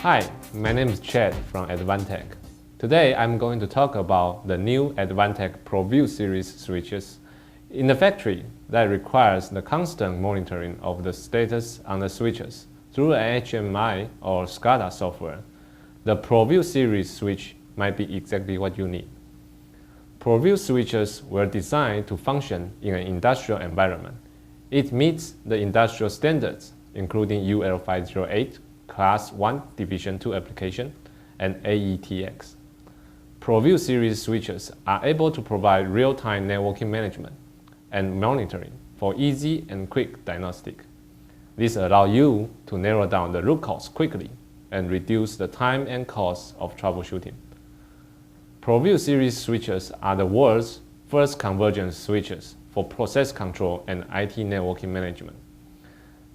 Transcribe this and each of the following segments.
Hi, my name is Chad from Advantech. Today I'm going to talk about the new Advantech Proview series switches in the factory that requires the constant monitoring of the status on the switches through an HMI or SCADA software. The Proview series switch might be exactly what you need. Proview switches were designed to function in an industrial environment. It meets the industrial standards, including UL508, Class 1 Division 2 application, and AETX. Proview series switches are able to provide real-time networking management and monitoring for easy and quick diagnostic. This allows you to narrow down the root cause quickly and reduce the time and cost of troubleshooting. Proview series switches are the world's first convergence switches for process control and IT networking management.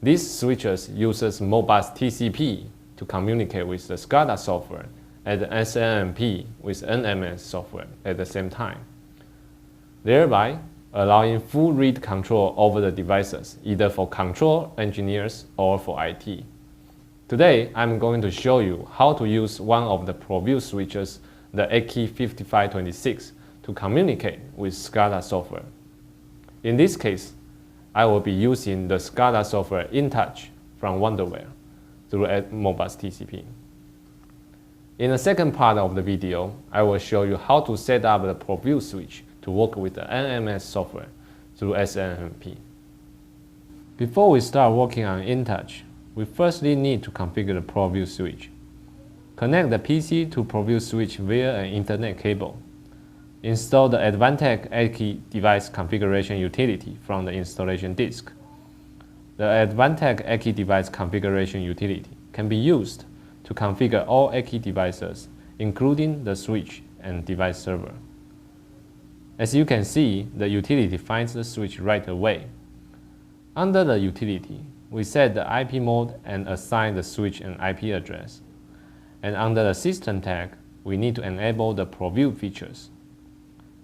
These switches uses Modbus TCP to communicate with the SCADA software and the SNMP with NMS software at the same time, thereby allowing full read control over the devices, either for control engineers or for IT. Today, I'm going to show you how to use one of the Proview switches, the EKI 5526, to communicate with SCADA software. In this case, I will be using the SCADA software InTouch from Wonderware through Modbus TCP. In the second part of the video, I will show you how to set up the Proview switch to work with the NMS software through SNMP. Before we start working on InTouch, we firstly need to configure the Proview switch. Connect the PC to Proview switch via an Ethernet cable. Install the Advantech EKI device configuration utility from the installation disk. The Advantech EKI device configuration utility can be used to configure all EKI devices, including the switch and device server. As you can see, the utility finds the switch right away. Under the utility, we set the IP mode and assign the switch an IP address. And under the system tag, we need to enable the Proview features.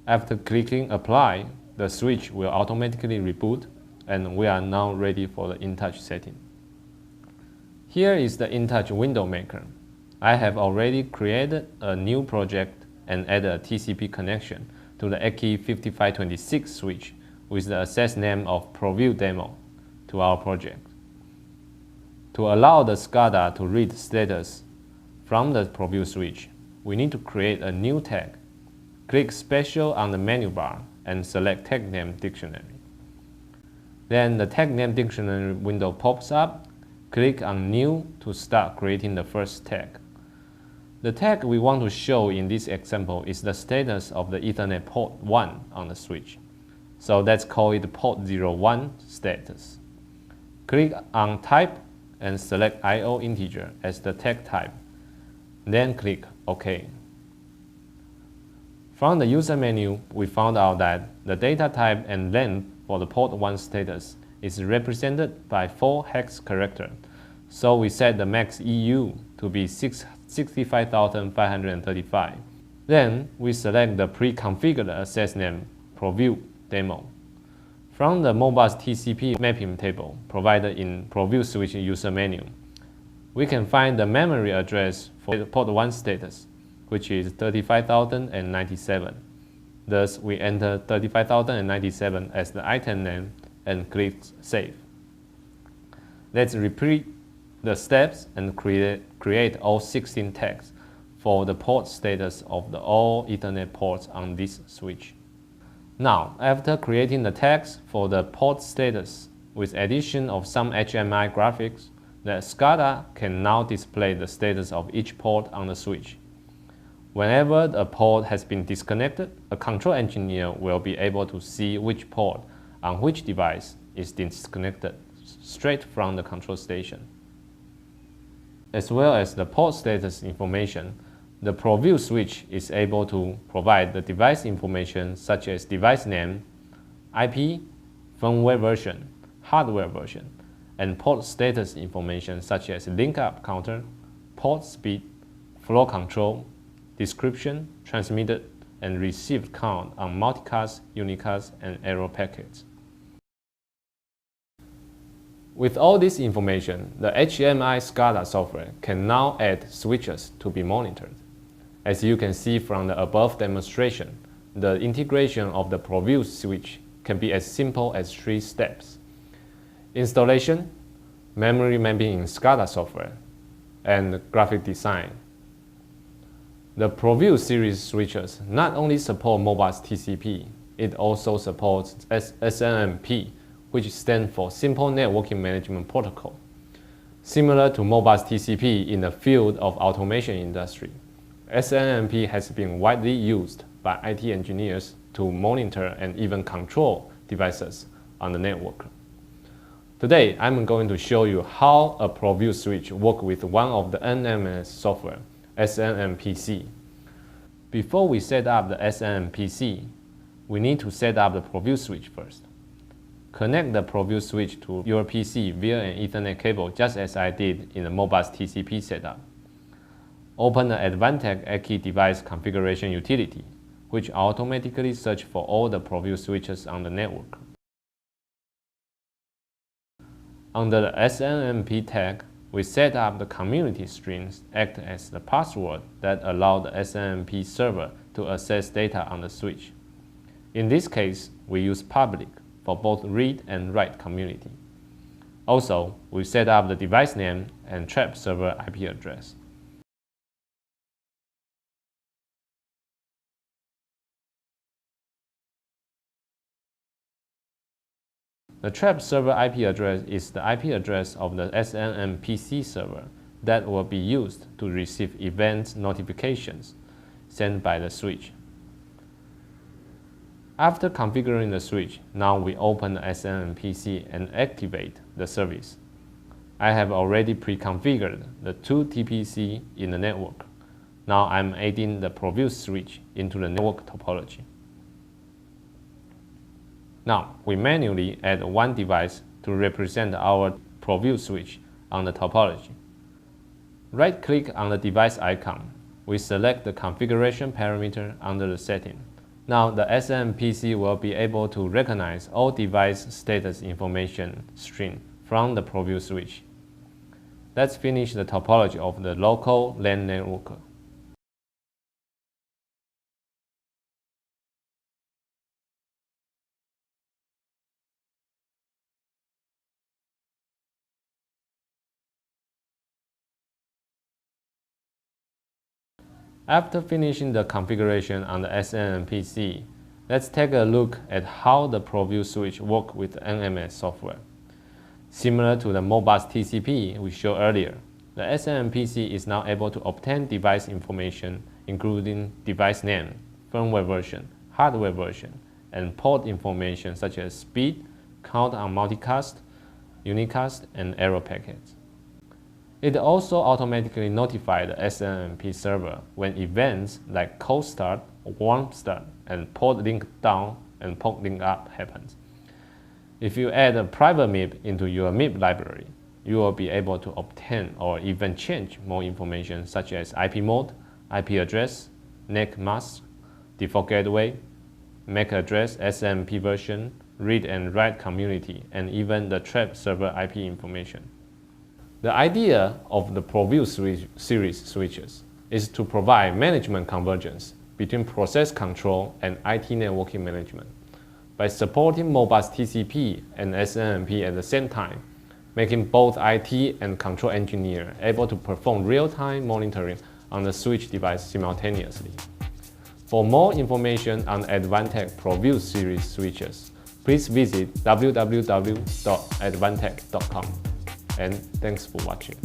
After clicking Apply, the switch will automatically reboot, and we are now ready for the InTouch setting. Here is the InTouch window maker. I have already created a new project and added a TCP connection to the EKI 5526 switch with the access name of Proview Demo to our project. To allow the SCADA to read status from the Proview switch, we need to create a new tag. Click Special on the menu bar and select Tag Name Dictionary. Then the Tag Name Dictionary window pops up. Click on New to start creating the first tag. The tag we want to show in this example is the status of the Ethernet port 1 on the switch. So let's call it port 01 status. Click on Type and select IO integer as the tag type. Then click OK. From the user menu, we found out that the data type and length for the port 1 status is represented by 4 hex characters, so we set the max EU to be 65,535. Then we select the pre-configured access name Proview Demo. From the Modbus TCP mapping table provided in Proview switch user menu, we can find the memory address for the port 1 status, which is 35,097. Thus, we enter 35,097 as the item name and click Save. Let's repeat the steps and create all 16 tags for the port status of all Ethernet ports on this switch. Now, after creating the tags for the port status with addition of some HMI graphics, the SCADA can now display the status of each port on the switch. Whenever a port has been disconnected, a control engineer will be able to see which port on which device is disconnected straight from the control station. As well as the port status information, the Proview switch is able to provide the device information such as device name, IP, firmware version, hardware version, and port status information such as link-up counter, port speed, flow control, description, transmitted, and received count on multicast, unicast, and error packets. With all this information, the HMI SCADA software can now add switches to be monitored. As you can see from the above demonstration, the integration of the Proview switch can be as simple as 3 steps: installation, memory mapping in SCADA software, and graphic design. The Proview series switches not only support Modbus TCP, it also supports SNMP, which stands for Simple Networking Management Protocol. Similar to Modbus TCP in the field of automation industry, SNMP has been widely used by IT engineers to monitor and even control devices on the network. Today, I'm going to show you how a Proview switch works with one of the NMS software, SNMPC. Before we set up the SNMPC, we need to set up the Proview switch first. Connect the Proview switch to your PC via an Ethernet cable, just as I did in the Modbus TCP setup. Open the Advantech EKI device configuration utility, which automatically searches for all the Proview switches on the network. Under the SNMP tag, we set up the community strings act as the password that allow the SNMP server to access data on the switch. In this case, we use public for both read and write community. Also, we set up the device name and trap server IP address. The trap server IP address is the IP address of the SNMPC server that will be used to receive event notifications sent by the switch. After configuring the switch, now we open the SNMPC and activate the service. I have already pre-configured the 2 TPC in the network. Now I'm adding the Proview switch into the network topology. Now, we manually add 1 device to represent our Proview switch on the topology. Right-click on the device icon. We select the configuration parameter under the setting. Now, the SNMPC will be able to recognize all device status information string from the Proview switch. Let's finish the topology of the local LAN network. After finishing the configuration on the SNMPC, let's take a look at how the Proview switch works with the NMS software. Similar to the Modbus TCP we showed earlier, the SNMPC is now able to obtain device information including device name, firmware version, hardware version, and port information such as speed, count on multicast, unicast, and error packets. It also automatically notifies the SNMP server when events like cold start, warm start, and port link down and port link up happens. If you add a private MIP into your MIP library, you will be able to obtain or even change more information such as IP mode, IP address, NAC mask, default gateway, MAC address, SNMP version, read and write community, and even the trap server IP information. The idea of the Proview series switches is to provide management convergence between process control and IT networking management by supporting Modbus TCP and SNMP at the same time, making both IT and control engineer able to perform real-time monitoring on the switch device simultaneously. For more information on Advantech Proview series switches, please visit www.advantech.com. And thanks for watching.